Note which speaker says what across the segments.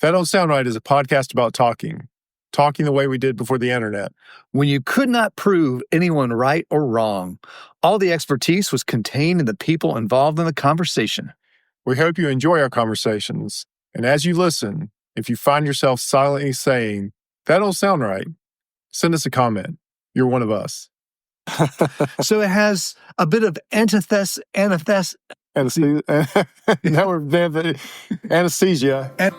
Speaker 1: That Don't Sound Right is a podcast about talking the way we did before the internet.
Speaker 2: When you could not prove anyone right or wrong, all the expertise was contained in the people involved in the conversation.
Speaker 1: We hope you enjoy our conversations. And as you listen, if you find yourself silently saying, that don't sound right, send us a comment. You're one of us.
Speaker 2: So it has a bit of anesthesia.
Speaker 1: Now we're anesthesia.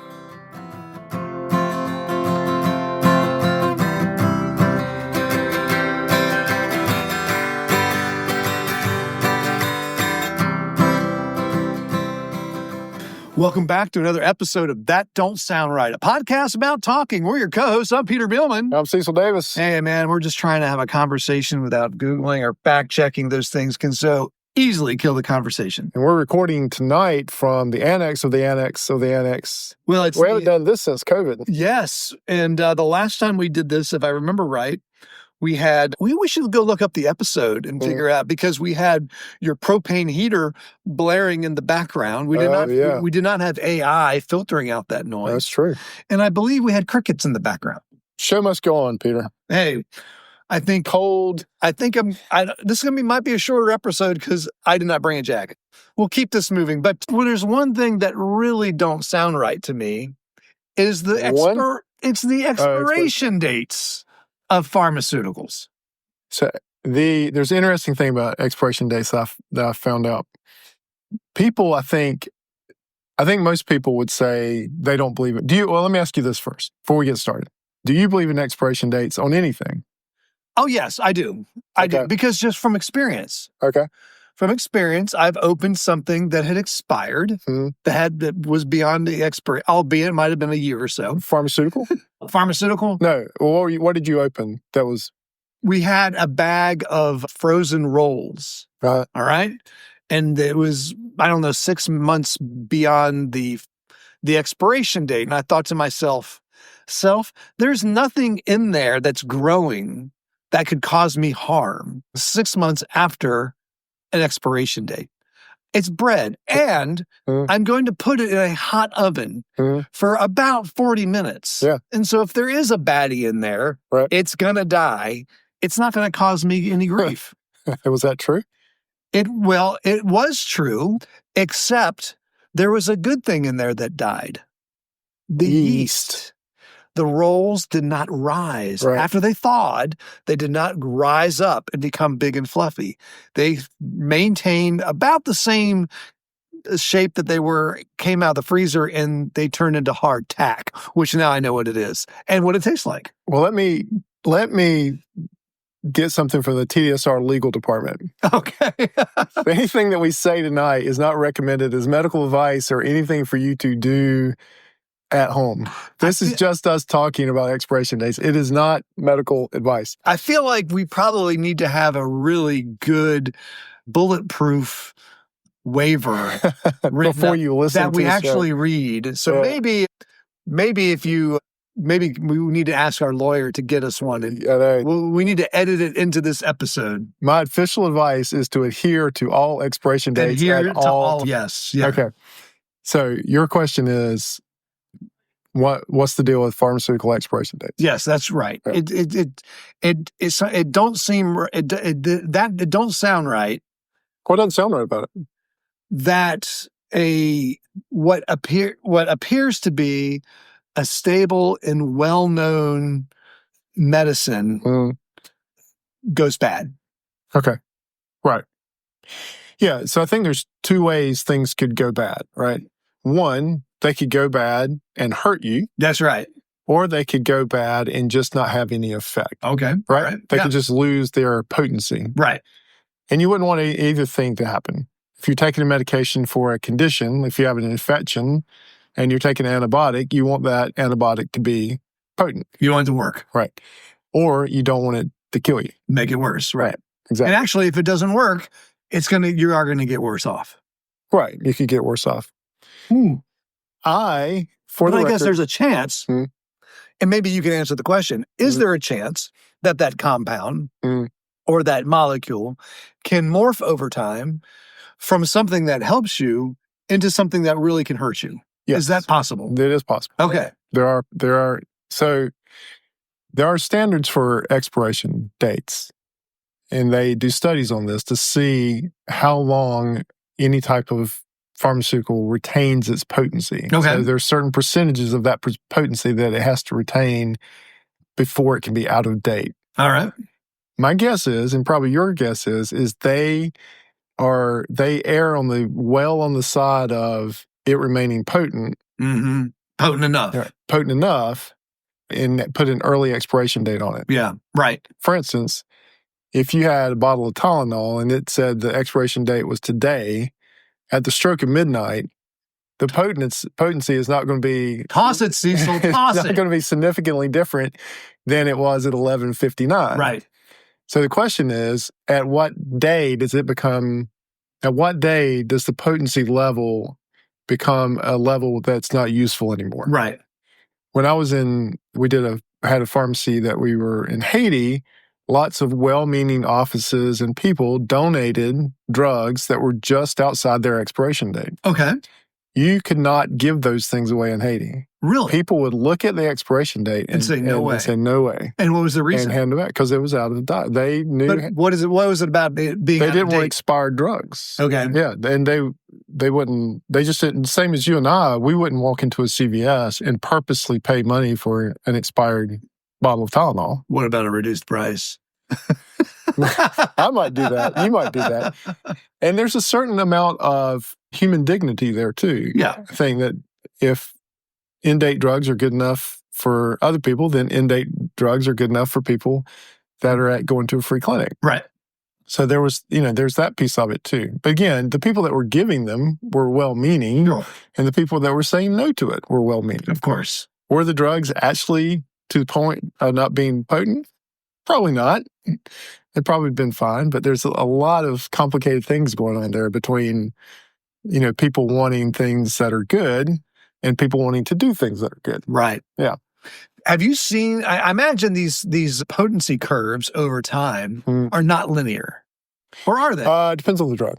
Speaker 2: Welcome back to another episode of That Don't Sound Right, a podcast about talking. We're your co-hosts. I'm Peter Billman.
Speaker 1: I'm Cecil Davis.
Speaker 2: Hey, man, we're just trying to have a conversation without Googling or fact-checking. Those things can so easily kill the conversation.
Speaker 1: And we're recording tonight from the annex of the annex of the annex.
Speaker 2: Well,
Speaker 1: we haven't done this since COVID.
Speaker 2: Yes, and the last time we did this, if I remember right, we should go look up the episode and figure out, because we had your propane heater blaring in the background. We did not have AI filtering out that noise.
Speaker 1: That's true.
Speaker 2: And I believe we had crickets in the background.
Speaker 1: Show must go on, Peter.
Speaker 2: Hey, I think this is going to might be a shorter episode because I did not bring a jacket. We'll keep this moving. But there's one thing that really don't sound right to me is the expiration dates of pharmaceuticals.
Speaker 1: So there's an interesting thing about expiration dates that I found out. People, I think most people would say they don't believe it. Well, let me ask you this first before we get started. Do you believe in expiration dates on anything?
Speaker 2: Oh, yes, I do. I do, because just from experience.
Speaker 1: Okay.
Speaker 2: From experience, I've opened something that had expired, that was beyond the expiry, albeit it might have been a year or so.
Speaker 1: Pharmaceutical?
Speaker 2: Pharmaceutical?
Speaker 1: No. Well, what did you open that was? We
Speaker 2: had a bag of frozen rolls.
Speaker 1: Right.
Speaker 2: All right? And it was, 6 months beyond the expiration date. And I thought to myself, there's nothing in there that's growing that could cause me harm 6 months after an expiration date. It's bread, and I'm going to put it in a hot oven for about 40 minutes.
Speaker 1: Yeah.
Speaker 2: And so if there is a baddie in there, it's going to die. It's not going to cause me any grief.
Speaker 1: Was that true?
Speaker 2: It was true, except there was a good thing in there that died. The yeast. The rolls did not rise.
Speaker 1: Right.
Speaker 2: After they thawed, they did not rise up and become big and fluffy. They maintained about the same shape that they came out of the freezer, and they turned into hard tack, which now I know what it is and what it tastes like.
Speaker 1: Well, let me get something from the TDSR legal department.
Speaker 2: Okay.
Speaker 1: Anything that we say tonight is not recommended as medical advice or anything for you to do at home. This is just us talking about expiration dates. It is not medical advice.
Speaker 2: I feel like we probably need to have a really good bulletproof waiver
Speaker 1: before you listen
Speaker 2: that
Speaker 1: to
Speaker 2: we
Speaker 1: the
Speaker 2: actually
Speaker 1: show.
Speaker 2: Read. So maybe we need to ask our lawyer to get us one. And we need to edit it into this episode.
Speaker 1: My official advice is to adhere to all expiration dates.
Speaker 2: Yes. Yeah.
Speaker 1: Okay. So your question is, what's the deal with pharmaceutical expiration dates?
Speaker 2: Yes, that's right. It don't sound right.
Speaker 1: What doesn't sound right about it?
Speaker 2: That what appears to be a stable and well-known medicine goes bad.
Speaker 1: Okay. Right. Yeah. So I think there's two ways things could go bad, right? One, they could go bad and hurt you.
Speaker 2: That's right.
Speaker 1: Or they could go bad and just not have any effect.
Speaker 2: Okay.
Speaker 1: Right? They could just lose their potency.
Speaker 2: Right.
Speaker 1: And you wouldn't want either thing to happen. If you're taking a medication for a condition, if you have an infection and you're taking an antibiotic, you want that antibiotic to be potent.
Speaker 2: You want it to work.
Speaker 1: Right. Or you don't want it to kill you.
Speaker 2: Make it worse. Right.
Speaker 1: Exactly.
Speaker 2: And actually, if it doesn't work, you are going to get worse off.
Speaker 1: Right. You could get worse off. I
Speaker 2: guess there's a chance, and maybe you can answer the question, is there a chance that compound or that molecule can morph over time from something that helps you into something that really can hurt you?
Speaker 1: Yes.
Speaker 2: Is that possible?
Speaker 1: It is possible.
Speaker 2: Okay.
Speaker 1: There are standards for expiration dates, and they do studies on this to see how long any type of pharmaceutical retains its potency.
Speaker 2: Okay.
Speaker 1: So there's certain percentages of that potency that it has to retain before it can be out of date.
Speaker 2: All right.
Speaker 1: My guess is, and probably your guess is they err on the side of it remaining potent.
Speaker 2: Mm-hmm. Potent enough.
Speaker 1: Potent enough, and put an early expiration date on it.
Speaker 2: Yeah, right.
Speaker 1: For instance, if you had a bottle of Tylenol and it said the expiration date was today, at the stroke of midnight, the potency is not going to be...
Speaker 2: Toss it, Cecil, toss it.
Speaker 1: It's not going to be significantly different than it was at 11:59.
Speaker 2: Right.
Speaker 1: So the question is, at what day does the potency level become a level that's not useful anymore?
Speaker 2: Right.
Speaker 1: When I was had a pharmacy that we were in Haiti, lots of well-meaning offices and people donated drugs that were just outside their expiration date.
Speaker 2: Okay.
Speaker 1: You could not give those things away in Haiti.
Speaker 2: Really?
Speaker 1: People would look at the expiration date and say, no way.
Speaker 2: And what was the reason?
Speaker 1: And hand it back because it was out of the date. They knew.
Speaker 2: But what was it about being
Speaker 1: They
Speaker 2: out of
Speaker 1: didn't want
Speaker 2: date?
Speaker 1: expired drugs.
Speaker 2: Okay.
Speaker 1: Yeah. And they wouldn't, they just didn't, same as you and I, we wouldn't walk into a CVS and purposely pay money for an expired bottle of Tylenol.
Speaker 2: What about a reduced price?
Speaker 1: I might do that. You might do that. And there's a certain amount of human dignity there too.
Speaker 2: Yeah.
Speaker 1: I think that if in-date drugs are good enough for other people, then in-date drugs are good enough for people that are going to a free clinic.
Speaker 2: Right.
Speaker 1: So there's that piece of it too. But again, the people that were giving them were well-meaning,
Speaker 2: Sure.
Speaker 1: and the people that were saying no to it were well-meaning.
Speaker 2: Of course.
Speaker 1: Were the drugs actually to the point of not being potent? Probably not. They'd probably been fine, but there's a lot of complicated things going on there between, people wanting things that are good and people wanting to do things that are good.
Speaker 2: Right.
Speaker 1: Yeah.
Speaker 2: Have you seen, I imagine these potency curves over time are not linear. Or are they?
Speaker 1: It depends on the drug.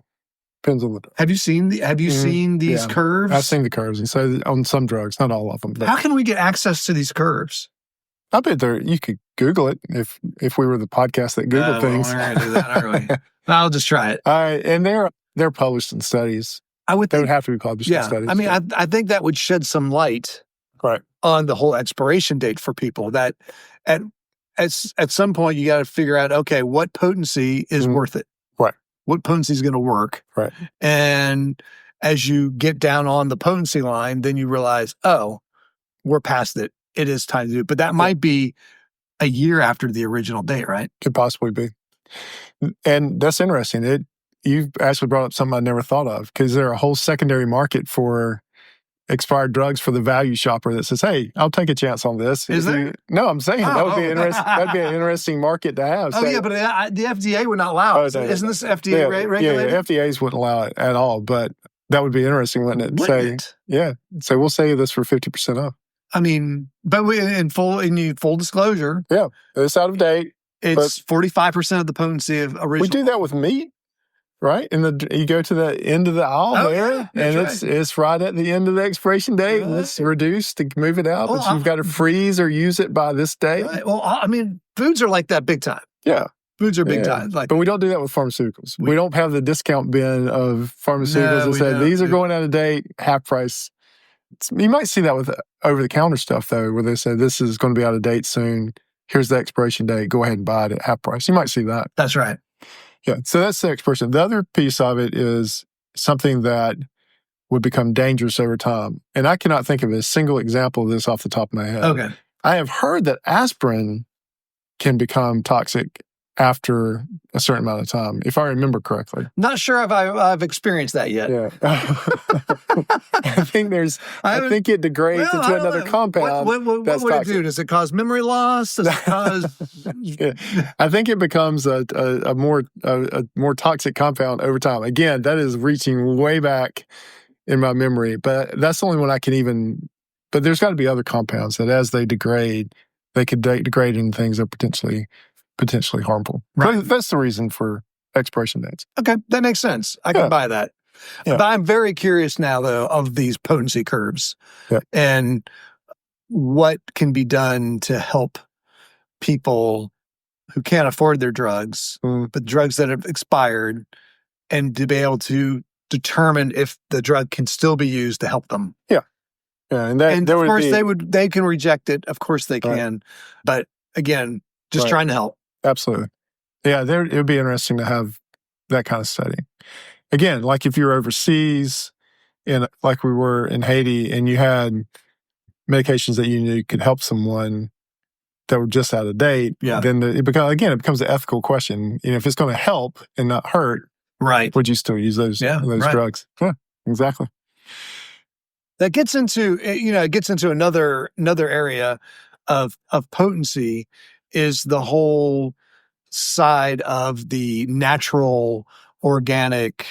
Speaker 2: Have you seen these curves?
Speaker 1: I've seen the curves. And so on some drugs, not all of them. But
Speaker 2: how can we get access to these curves?
Speaker 1: I bet you could Google it if we were the podcast that Google things.
Speaker 2: We're going to do that, aren't we? I'll just try it.
Speaker 1: All right. And they're published in studies.
Speaker 2: They would
Speaker 1: have to be published in studies.
Speaker 2: I mean, I think that would shed some light on the whole expiration date for people, that at some point you got to figure out, okay, what potency is worth it?
Speaker 1: Right.
Speaker 2: What potency is going to work?
Speaker 1: Right.
Speaker 2: And as you get down on the potency line, then you realize, oh, we're past it. It is time to do it. But that might be a year after the original date, right?
Speaker 1: Could possibly be. And that's interesting. You've actually brought up something I never thought of, because there's a whole secondary market for expired drugs for the value shopper that says, hey, I'll take a chance on this.
Speaker 2: Is there?
Speaker 1: No, I'm saying that would be interesting. That'd be an interesting market to have.
Speaker 2: Oh, yeah, but the FDA would not allow it. Isn't this FDA regulated?
Speaker 1: Yeah, FDAs wouldn't allow it at all, but that would be interesting, wouldn't it? Yeah. So we'll sell you this for 50% off.
Speaker 2: I mean, but in full disclosure.
Speaker 1: Yeah, it's out of date.
Speaker 2: It's 45% of the potency of original.
Speaker 1: We do that with meat, right? And you go to the end of the aisle
Speaker 2: yeah,
Speaker 1: and it's right at the end of the expiration date, and it's reduced to move it out. But you've got to freeze or use it by this date.
Speaker 2: Right. Well, I mean, foods are like that big time.
Speaker 1: Yeah.
Speaker 2: Foods are big time.
Speaker 1: But we don't do that with pharmaceuticals. We don't have the discount bin of pharmaceuticals that say these are going out of date, half price. You might see that with over-the-counter stuff, though, where they say this is going to be out of date soon. Here's the expiration date. Go ahead and buy it at half price. You might see that.
Speaker 2: That's right.
Speaker 1: Yeah, so that's the expiration. The other piece of it is something that would become dangerous over time. And I cannot think of a single example of this off the top of my head.
Speaker 2: Okay.
Speaker 1: I have heard that aspirin can become toxic after a certain amount of time, if I remember correctly.
Speaker 2: Not sure if I've experienced that yet.
Speaker 1: Yeah. I think it degrades into another compound.
Speaker 2: What would it do? Does it cause memory loss? Does it cause...
Speaker 1: Yeah. I think it becomes a more toxic compound over time. Again, that is reaching way back in my memory, but that's the only one I can even... But there's got to be other compounds that as they degrade, they could degrade into things that are potentially harmful.
Speaker 2: Right.
Speaker 1: That's the reason for expiration dates.
Speaker 2: Okay, that makes sense. I can buy that.
Speaker 1: Yeah.
Speaker 2: But I'm very curious now, though, of these potency curves
Speaker 1: Yeah.
Speaker 2: and what can be done to help people who can't afford their drugs, but drugs that have expired, and to be able to determine if the drug can still be used to help them.
Speaker 1: Yeah. Yeah. And
Speaker 2: of course, they can reject it. Of course they
Speaker 1: Right.
Speaker 2: can. But again, just
Speaker 1: Right.
Speaker 2: trying to help.
Speaker 1: Absolutely. Yeah. It would be interesting to have that kind of study. Again, like if you're overseas, like we were in Haiti, and you had medications that you knew could help someone that were just out of date, then it becomes an ethical question. If it's going to help and not hurt,
Speaker 2: right?
Speaker 1: Would you still use those drugs? Yeah, exactly.
Speaker 2: That gets into another area of potency, is the whole side of the natural organic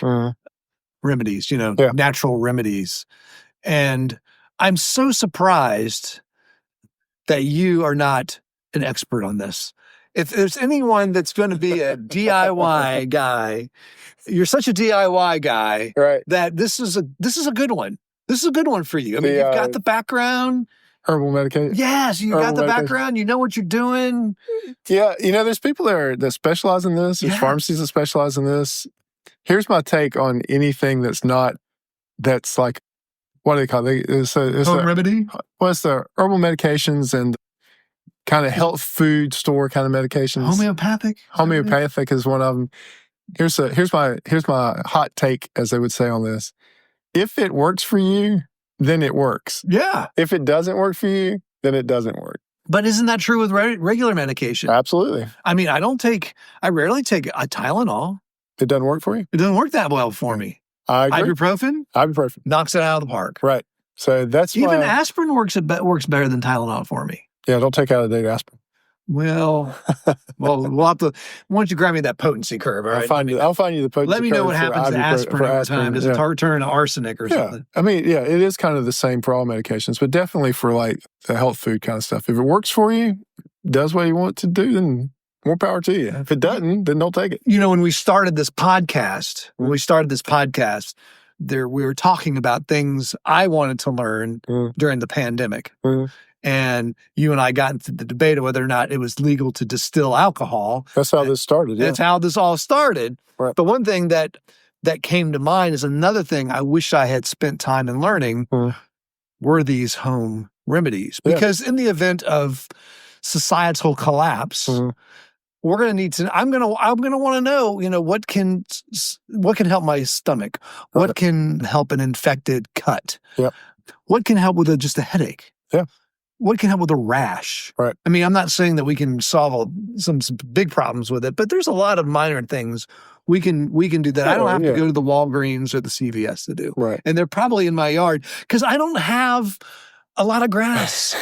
Speaker 2: remedies, natural remedies. And I'm so surprised that you are not an expert on this. If there's anyone that's going to be a DIY guy, you're such a DIY guy,
Speaker 1: right?
Speaker 2: That this is a good one. This is a good one for you. I mean, you've got the background.
Speaker 1: Herbal medication.
Speaker 2: Yes, you got the background. You know what you're doing.
Speaker 1: Yeah, there's people that specialize in this. There's pharmacies that specialize in this. Here's my take on anything that's like, what do they call it? It's
Speaker 2: home remedy?
Speaker 1: Well, it's the herbal medications and kind of health food store kind of medications.
Speaker 2: Homeopathic?
Speaker 1: Homeopathic is one of them. Here's my hot take, as they would say on this. If it works for you, then it works.
Speaker 2: Yeah.
Speaker 1: If it doesn't work for you, then it doesn't work.
Speaker 2: But isn't that true with regular medication?
Speaker 1: Absolutely.
Speaker 2: I mean, I rarely take a Tylenol.
Speaker 1: It doesn't work for you?
Speaker 2: It doesn't work that well for me.
Speaker 1: I agree.
Speaker 2: Ibuprofen knocks it out of the park.
Speaker 1: Right. So that's
Speaker 2: even aspirin works better than Tylenol for me.
Speaker 1: Yeah, don't take out of date aspirin.
Speaker 2: Well, we'll have to. Why don't you grab me that potency curve? All right?
Speaker 1: I'll find you the potency curve.
Speaker 2: Let me know what happens to aspirin over time. Does it turn into arsenic or something?
Speaker 1: I mean, it is kind of the same for all medications, but definitely for like the health food kind of stuff. If it works for you, does what you want it to do, then more power to you. If it doesn't, then don't take it.
Speaker 2: When we started this podcast, we were talking about things I wanted to learn during the pandemic. And you and I got into the debate of whether or not it was legal to distill alcohol.
Speaker 1: That's how this started. Yeah.
Speaker 2: That's how this all started.
Speaker 1: Right.
Speaker 2: But one thing that came to mind is another thing I wish I had spent time in learning were these home remedies. Because in the event of societal collapse, we're going to need to. I'm going to want to know. What can help my stomach? What can help an infected cut?
Speaker 1: Yeah.
Speaker 2: What can help with just a headache?
Speaker 1: Yeah.
Speaker 2: What can help with a rash?
Speaker 1: Right.
Speaker 2: I mean, I'm not saying that we can solve some big problems with it, but there's a lot of minor things we can do that. I don't have to go to the Walgreens or the CVS to do.
Speaker 1: Right.
Speaker 2: And they're probably in my yard because I don't have a lot of grass.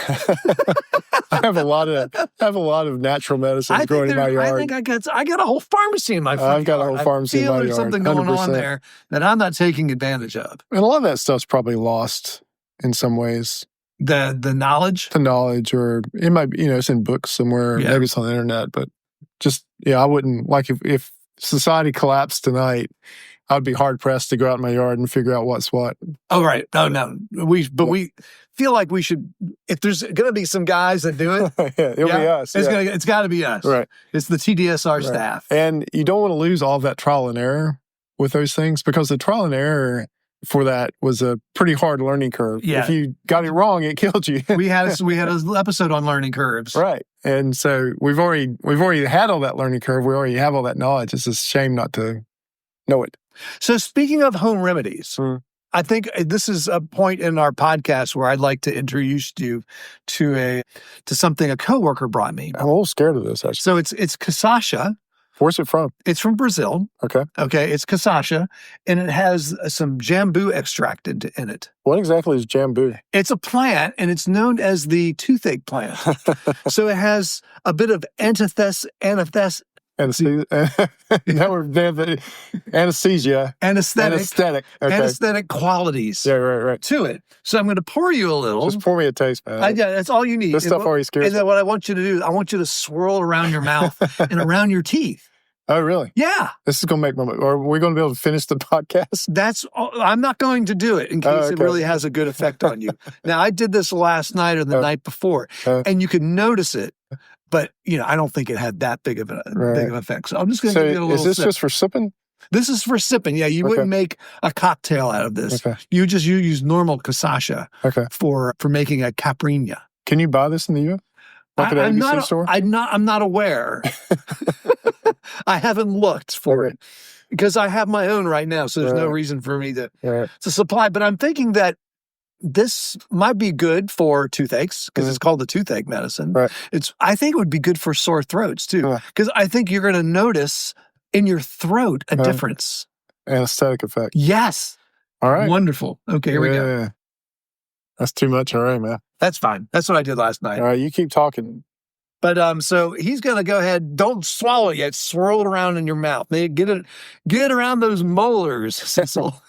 Speaker 1: I have a lot of natural medicines growing in my yard.
Speaker 2: I think I got a whole pharmacy in my front
Speaker 1: I've got
Speaker 2: yard.
Speaker 1: a whole pharmacy in my yard.
Speaker 2: There's something going
Speaker 1: 100%.
Speaker 2: on there that I'm not taking advantage of.
Speaker 1: And a lot of that stuff's probably lost in some ways.
Speaker 2: The knowledge?
Speaker 1: The knowledge, or it might be, it's in books somewhere, or maybe it's on the internet, but just, I wouldn't, like if society collapsed tonight, I'd be hard pressed to go out in my yard and figure out what's what.
Speaker 2: Oh, right. No. We feel like we should, if there's going to be some guys that do it.
Speaker 1: It'll be us.
Speaker 2: It's got to be us.
Speaker 1: Right.
Speaker 2: It's the TDSR staff.
Speaker 1: And you don't want to lose all of that trial and error with those things, because the trial and error for that was a pretty hard learning curve.
Speaker 2: Yeah.
Speaker 1: If you got it wrong, it killed you.
Speaker 2: we had an episode on learning curves.
Speaker 1: Right. And so we've already had all that learning curve. We already have all that knowledge. It's a shame not to know it.
Speaker 2: So speaking of home remedies, I think this is a point in our podcast where I'd like to introduce you to something a coworker brought me.
Speaker 1: I'm a little scared of this, actually.
Speaker 2: So it's cachaça.
Speaker 1: Where's it from?
Speaker 2: It's from Brazil.
Speaker 1: Okay.
Speaker 2: It's cachaça, and it has some Jambu extract in it.
Speaker 1: What exactly is Jambu?
Speaker 2: It's a plant, and it's known as the toothache plant. So it has a bit of anesthesia.
Speaker 1: Anesthetic. Okay.
Speaker 2: Anesthetic qualities.
Speaker 1: Yeah, right.
Speaker 2: To it. So I'm going to pour you a little.
Speaker 1: Just pour me a taste, man.
Speaker 2: That's all you need.
Speaker 1: This stuff already scares me.
Speaker 2: And then what I want you to do, I want you to swirl around your mouth and around your teeth.
Speaker 1: Oh, really?
Speaker 2: Yeah.
Speaker 1: This is going to make my... Are we going to be able to finish the podcast?
Speaker 2: I'm not going to do it in case it
Speaker 1: okay.
Speaker 2: really has a good effect on you. Now, I did this last night or the night before, and you could notice it, but, I don't think it had that big of an effect. So I'm just going to give you a little
Speaker 1: is this
Speaker 2: sip.
Speaker 1: just for sipping?
Speaker 2: This is for sipping. Yeah, you wouldn't make a cocktail out of this.
Speaker 1: Okay.
Speaker 2: You use normal casacha for making a caipirinha.
Speaker 1: Can you buy this in the U.S.? Like at an ABC store?
Speaker 2: I'm not aware. I haven't looked for it because I have my own right now, so there's no reason for me to supply. But I'm thinking that this might be good for toothaches because it's called the toothache medicine.
Speaker 1: Right.
Speaker 2: I think it would be good for sore throats too because I think you're going to notice in your throat a difference.
Speaker 1: Anesthetic effect.
Speaker 2: Yes.
Speaker 1: All right.
Speaker 2: Wonderful. Okay, here we go.
Speaker 1: That's too much. All right, man.
Speaker 2: That's fine. That's what I did last night.
Speaker 1: All right, you keep talking.
Speaker 2: But so he's going to go ahead. Don't swallow it yet. Swirl it around in your mouth. Get it around those molars, Cecil.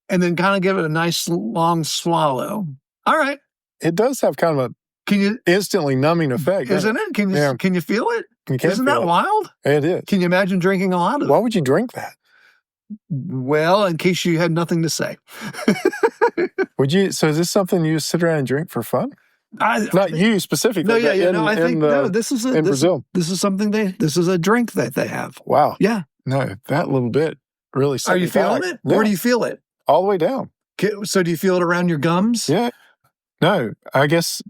Speaker 2: And then kind of give it a nice long swallow. All right.
Speaker 1: It does have kind of a instantly numbing effect.
Speaker 2: Isn't it? Can you feel it? Isn't that wild?
Speaker 1: It is.
Speaker 2: Can you imagine drinking a lot of it?
Speaker 1: Why would you drink that?
Speaker 2: Well, in case you had nothing to say.
Speaker 1: Would you? So is this something you sit around and drink for fun? Not you specifically.
Speaker 2: No, I think this is
Speaker 1: in Brazil.
Speaker 2: This is something this is a drink that they have.
Speaker 1: Wow.
Speaker 2: Yeah.
Speaker 1: No, that little bit really.
Speaker 2: Are you feeling it? Yeah. Where do you feel it?
Speaker 1: All the way down.
Speaker 2: So do you feel it around your gums?
Speaker 1: Yeah. No, I guess.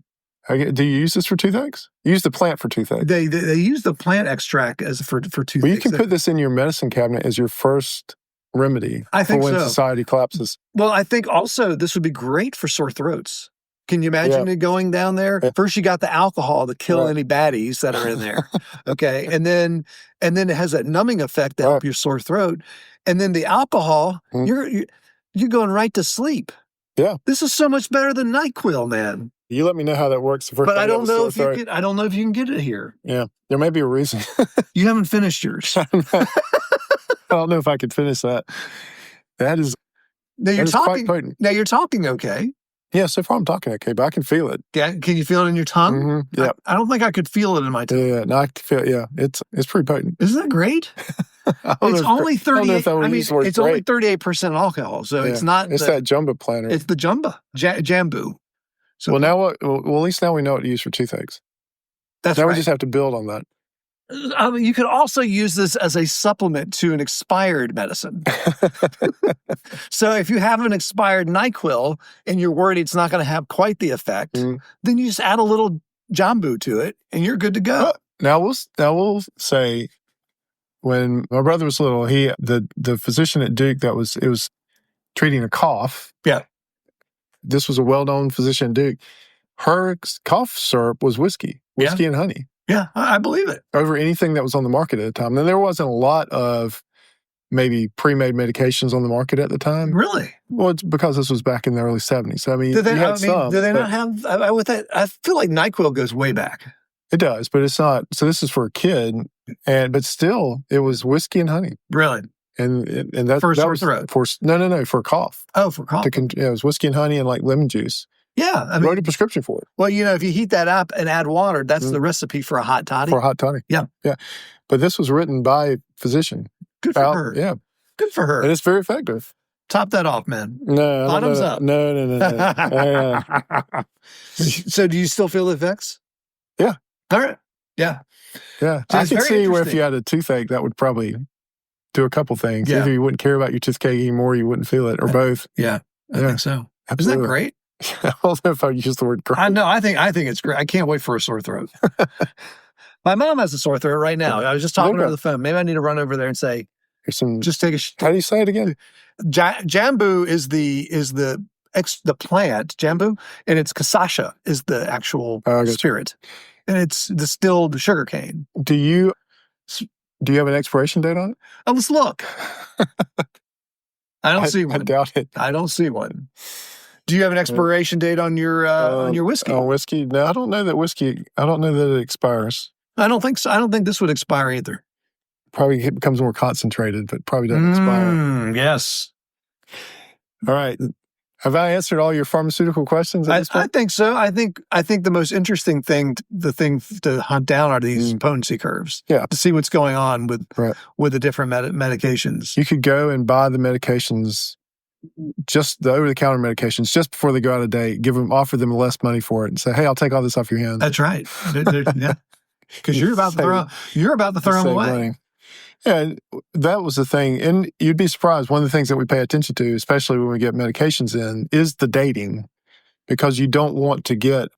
Speaker 1: Do you use this for toothaches? You use the plant for toothaches.
Speaker 2: They use the plant extract for toothaches.
Speaker 1: Well, you can put this in your medicine cabinet as your first remedy for when society collapses.
Speaker 2: Well, I think also this would be great for sore throats. Can you imagine it going down there? Yeah. First, you got the alcohol to kill any baddies that are in there. Okay. And then it has that numbing effect to help your sore throat. And then the alcohol, you're going right to sleep.
Speaker 1: Yeah.
Speaker 2: This is so much better than NyQuil, man.
Speaker 1: You let me know how that works.
Speaker 2: But I don't know if you can get it here.
Speaker 1: Yeah. There may be a reason.
Speaker 2: You haven't finished yours.
Speaker 1: I don't know if I could finish that. That is quite potent.
Speaker 2: Now you're talking okay.
Speaker 1: Yeah, so far I'm talking okay, but I can feel it.
Speaker 2: Yeah, can you feel it in your tongue?
Speaker 1: Mm-hmm. Yeah.
Speaker 2: I don't think I could feel it in my tongue.
Speaker 1: Yeah, no, I can feel it. Yeah, it's pretty potent.
Speaker 2: Isn't that great? It's only 38. It's only 38% alcohol, so it's not.
Speaker 1: It's that Jambu planter.
Speaker 2: It's the Jambu. So
Speaker 1: well, now at least now we know what to use for toothaches.
Speaker 2: That's
Speaker 1: now we just have to build on that.
Speaker 2: You could also use this as a supplement to an expired medicine. So if you have an expired NyQuil and you're worried it's not going to have quite the effect, then you just add a little Jambu to it and you're good to go.
Speaker 1: Now we'll say when my brother was little, the physician at Duke it was treating a cough.
Speaker 2: Yeah.
Speaker 1: This was a well-known physician at Duke. Her cough syrup was whiskey and honey.
Speaker 2: Yeah, I believe it.
Speaker 1: Over anything that was on the market at the time. And there wasn't a lot of maybe pre-made medications on the market at the time.
Speaker 2: Really?
Speaker 1: Well, it's because this was back in the early 70s. So, I mean,
Speaker 2: do they not have, I feel like NyQuil goes way back.
Speaker 1: It does, but it's not. So this is for a kid, but still, it was whiskey and honey.
Speaker 2: Really?
Speaker 1: And that,
Speaker 2: for
Speaker 1: that was
Speaker 2: throat.
Speaker 1: For a cough.
Speaker 2: Oh, for cough.
Speaker 1: It was whiskey and honey and like lemon juice.
Speaker 2: Yeah.
Speaker 1: I wrote a prescription for it.
Speaker 2: Well, if you heat that up and add water, that's the recipe for a hot toddy.
Speaker 1: For a hot toddy.
Speaker 2: Yeah.
Speaker 1: Yeah. But this was written by a physician.
Speaker 2: Good for her.
Speaker 1: Yeah.
Speaker 2: Good for her.
Speaker 1: And it's very effective.
Speaker 2: Top that off, man.
Speaker 1: No.
Speaker 2: Bottoms up.
Speaker 1: No.
Speaker 2: So do you still feel the effects?
Speaker 1: Yeah.
Speaker 2: All right. Yeah.
Speaker 1: Yeah.
Speaker 2: So
Speaker 1: I could see where if you had a toothache, that would probably do a couple things.
Speaker 2: Yeah.
Speaker 1: Either you wouldn't care about your toothache anymore, you wouldn't feel it, or both.
Speaker 2: Yeah. I think so.
Speaker 1: Absolutely.
Speaker 2: Isn't that great?
Speaker 1: I don't know if I use the word great.
Speaker 2: I know. I think it's great. I can't wait for a sore throat. My mom has a sore throat right now. I was just talking to her on the phone. Maybe I need to run over there and say, just take a...
Speaker 1: How do you say it again?
Speaker 2: Jambu is the plant, Jambu, and it's casacha is the actual spirit. And it's distilled sugarcane.
Speaker 1: Do you have an expiration date on it?
Speaker 2: Oh, let's look. I don't see one.
Speaker 1: I doubt it.
Speaker 2: I don't see one. Do you have an expiration date on your whiskey?
Speaker 1: On whiskey? No, I don't know that it expires.
Speaker 2: I don't think so. I don't think this would expire either.
Speaker 1: Probably it becomes more concentrated, but probably doesn't expire.
Speaker 2: Yes.
Speaker 1: All right. Have I answered all your pharmaceutical questions at this point?
Speaker 2: I think so. I think the most interesting thing, the thing to hunt down are these potency curves.
Speaker 1: Yeah.
Speaker 2: To see what's going on with the different medications.
Speaker 1: You could go and buy the medications, just the over-the-counter medications, just before they go out of date. Offer them less money for it, and say, "Hey, I'll take all this off your hands."
Speaker 2: That's right. Yeah, because you're about to throw them away.
Speaker 1: Money. Yeah, that was the thing. And you'd be surprised. One of the things that we pay attention to, especially when we get medications in, is the dating, because you don't want to get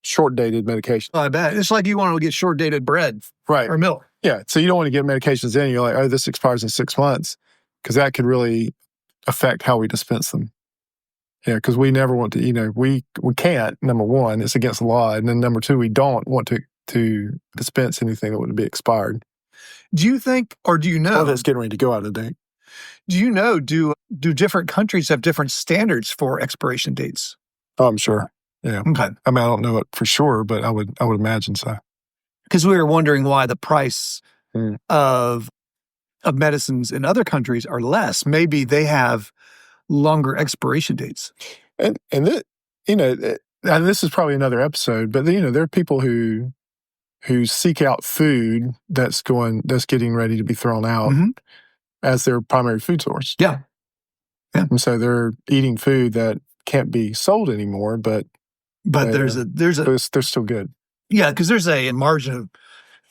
Speaker 1: short-dated medications.
Speaker 2: I bet. It's like you want to get short-dated bread or milk.
Speaker 1: Yeah, so you don't want to get medications in. You're like, oh, this expires in 6 months, because that could really affect how we dispense them. Yeah, because we never want to, we can't, number one, it's against the law. And then number two, we don't want to dispense anything that would be expired.
Speaker 2: Do you think, or do you know?
Speaker 1: Or that's getting ready to go out of date.
Speaker 2: Do you know, do different countries have different standards for expiration dates?
Speaker 1: Oh, I'm sure. Yeah.
Speaker 2: Okay.
Speaker 1: I mean, I don't know it for sure, but I would imagine so.
Speaker 2: Because we were wondering why the price of medicines in other countries are less. Maybe they have longer expiration dates.
Speaker 1: And this is probably another episode, but there are people who seek out food that's getting ready to be thrown out as their primary food source.
Speaker 2: Yeah. Yeah.
Speaker 1: And so they're eating food that can't be sold anymore, but they're still good.
Speaker 2: Yeah, because there's a margin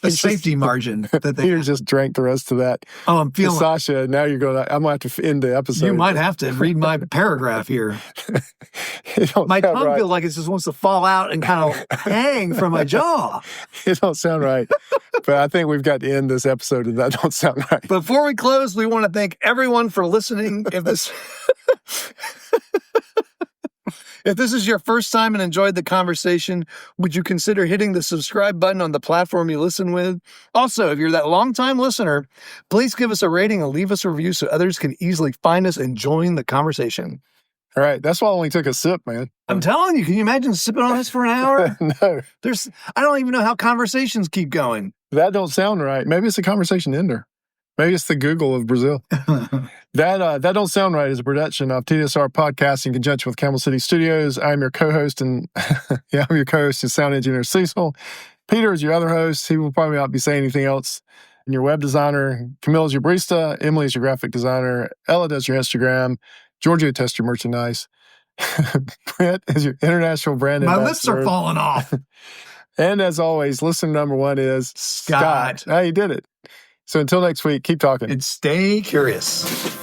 Speaker 2: of safety margin that they
Speaker 1: Peter just drank the rest of that.
Speaker 2: Oh, I'm feeling
Speaker 1: Sasha, now I'm going to have to end the episode.
Speaker 2: You might have to read my paragraph here. My tongue feels like it just wants to fall out and kind of hang from my jaw.
Speaker 1: It don't sound right. But I think we've got to end this episode, and that don't sound right.
Speaker 2: Before we close, we want to thank everyone for listening. If this is your first time and enjoyed the conversation, would you consider hitting the subscribe button on the platform you listen with? Also, if you're that long-time listener, please give us a rating and leave us a review so others can easily find us and join the conversation.
Speaker 1: All right. That's why I only took a sip, man.
Speaker 2: I'm telling you, can you imagine sipping on this for an hour?
Speaker 1: No.
Speaker 2: I don't even know how conversations keep going.
Speaker 1: That don't sound right. Maybe it's a conversation ender. Maybe it's the Google of Brazil. That Don't Sound Right is a production of TDSR Podcast in conjunction with Camel City Studios. I'm your co-host and sound engineer Cecil. Peter is your other host. He will probably not be saying anything else. And your web designer, Camille is your barista. Emily is your graphic designer. Ella does your Instagram. Georgia tests your merchandise. Brent is your international brand ambassador.
Speaker 2: My lips are falling off.
Speaker 1: And as always, listener number one is Scott. Hey, you did it. So until next week, keep talking.
Speaker 2: And stay curious.